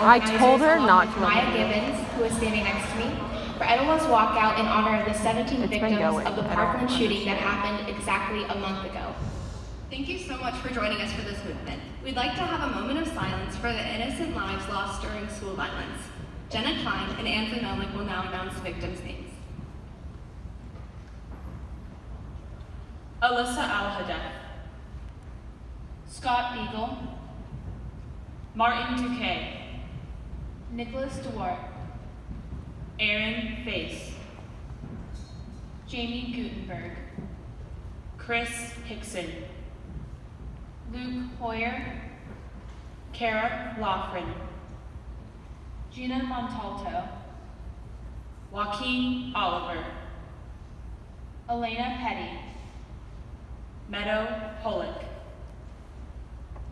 I told her not to. Maya Gibbons, who is standing next to me, for Etowah's walkout in honor of the 17 victims of the Parkland shooting that happened exactly a month ago. Thank you so much for joining us for this movement. We'd like to have a moment of silence for the innocent lives lost during school violence. Jenna Klein and Andrew Melnick will now announce the victims' names. Alyssa Al-Hadef, Scott Eagle, Martin Duque, Nicholas Dewar, Aaron Face, Jamie Gutenberg, Chris Hickson, Luke Hoyer, Kara Loughran, Gina Montalto, Joaquin Oliver, Elena Petty, Meadow Pollock,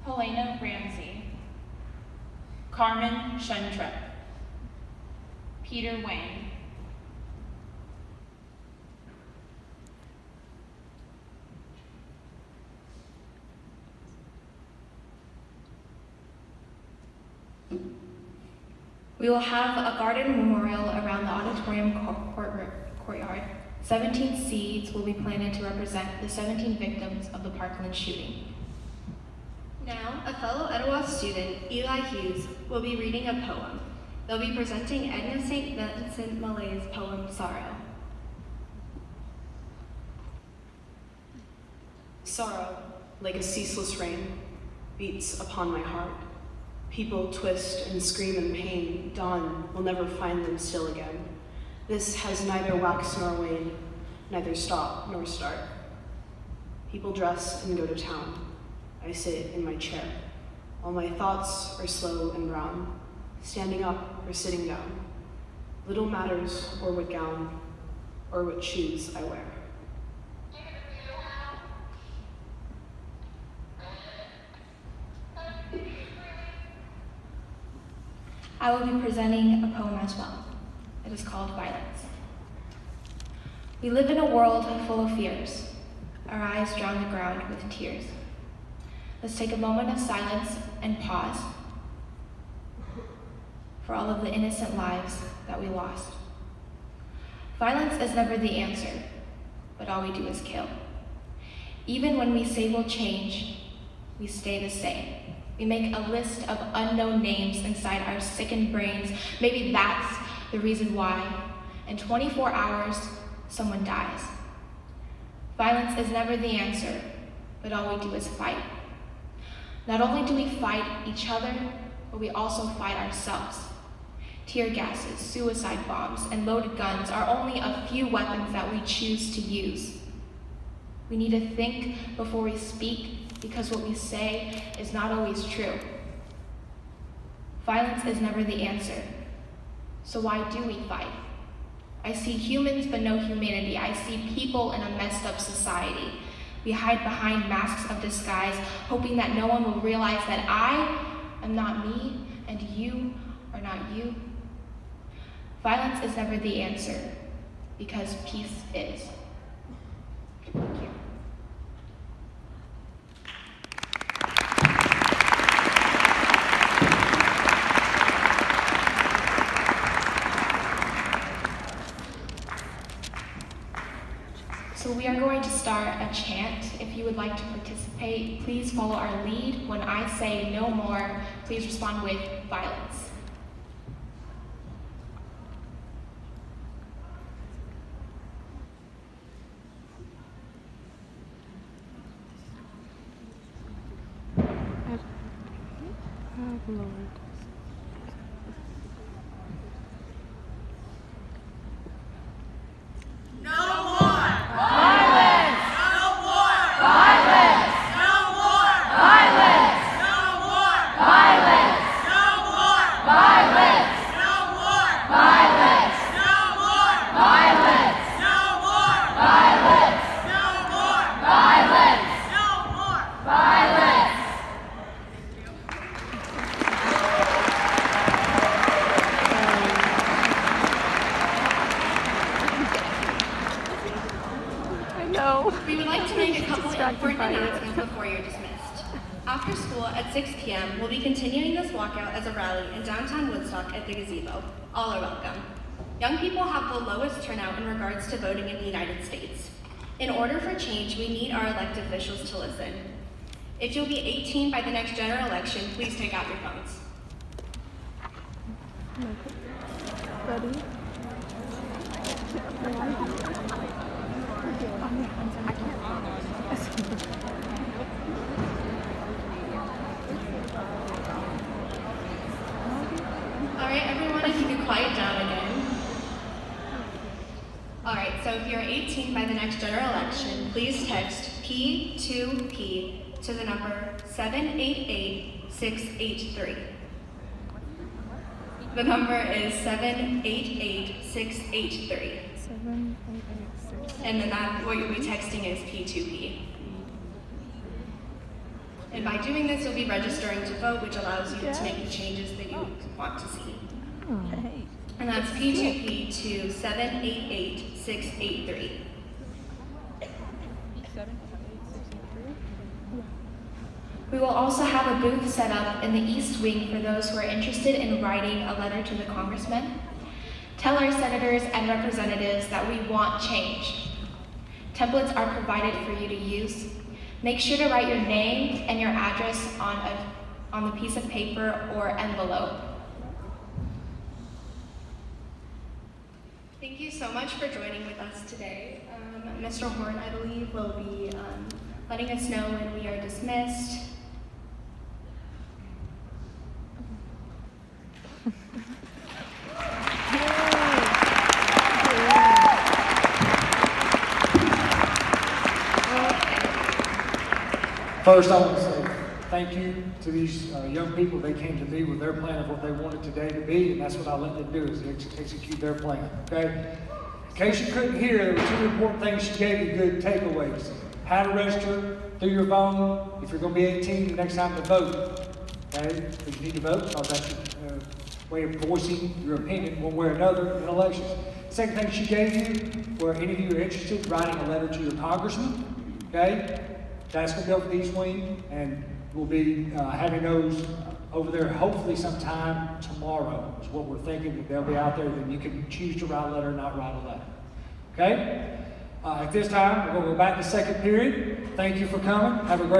Helena Ramsey, Carmen Shentrep, Peter Wayne. We will have a garden memorial around the auditorium courtyard. 17 seeds will be planted to represent the 17 victims of the Parkland shooting. Now, a fellow Etowah student, Eli Hughes, will be reading a poem. They'll be presenting Edna St. Vincent Millay's poem, Sorrow. Sorrow, like a ceaseless rain, beats upon my heart. People twist and scream in pain. Dawn will never find them still again. This has neither wax nor wane, neither stop nor start. People dress and go to town. I sit in my chair. All my thoughts are slow and brown, standing up or sitting down. Little matters or what gown or what shoes I wear. I will be presenting a poem as well. It is called Violence. We live in a world full of fears. Our eyes drown the ground with tears. Let's take a moment of silence and pause for all of the innocent lives that we lost. Violence is never the answer, but all we do is kill. Even when we say we'll change, we stay the same. We make a list of unknown names inside our sickened brains. Maybe that's the reason why, in 24 hours, someone dies. Violence is never the answer, but all we do is fight. Not only do we fight each other, but we also fight ourselves. Tear gases, suicide bombs, and loaded guns are only a few weapons that we choose to use. We need to think before we speak, because what we say is not always true. Violence is never the answer. So why do we fight? I see humans but no humanity. I see people in a messed up society. We hide behind masks of disguise, hoping that no one will realize that I am not me and you are not you. Violence is never the answer, because peace is. Thank you. So we are going to start a chant. If you would like to participate, please follow our lead. When I say no more, please respond with violence. Oh, Lord. We would like to make a couple important announcements before you're dismissed. After After school at 6 p.m., we'll be continuing this walkout as a rally in downtown Woodstock at the gazebo. All are welcome. Young people have the lowest turnout in regards to voting in the United States. In order for change, we need our elected officials to listen. If you'll be 18 by the next general election, please take out your phones. Ready? All right, everyone, if you could quiet down again. All right, so if you're 18 by the next general election, please text P2P to the number 788-683. The number is 788-683. 788-683. And then what you'll be texting is P2P. And by doing this, you'll be registering to vote, which allows you to make the changes that you want to see. And that's P2P to 788-683. We will also have a booth set up in the East Wing for those who are interested in writing a letter to the congressman. Tell our senators and representatives that we want change. Templates are provided for you to use. Make sure to write your name and your address on the piece of paper or envelope. Thank you so much for joining with us today. Mr. Horn, I believe, will be letting us know when we are dismissed. First, I want to say thank you to these young people. They came to me with their plan of what they wanted today to be, and that's what I let them do, is execute their plan, okay? In case you couldn't hear, there were two important things she gave you, good takeaways. How to register through your phone if you're going to be 18 the next time to vote, okay? Because you need to vote, because that's your way of voicing your opinion one way or another in elections. Second thing she gave you, where any of you are interested, writing a letter to your congressman, okay? That's going to go for the East Wing, and we'll be having those over there hopefully sometime tomorrow is what we're thinking, that they'll be out there. Then you can choose to write a letter or not write a letter. Okay? At this time, we're going to go back to second period. Thank you for coming. Have a great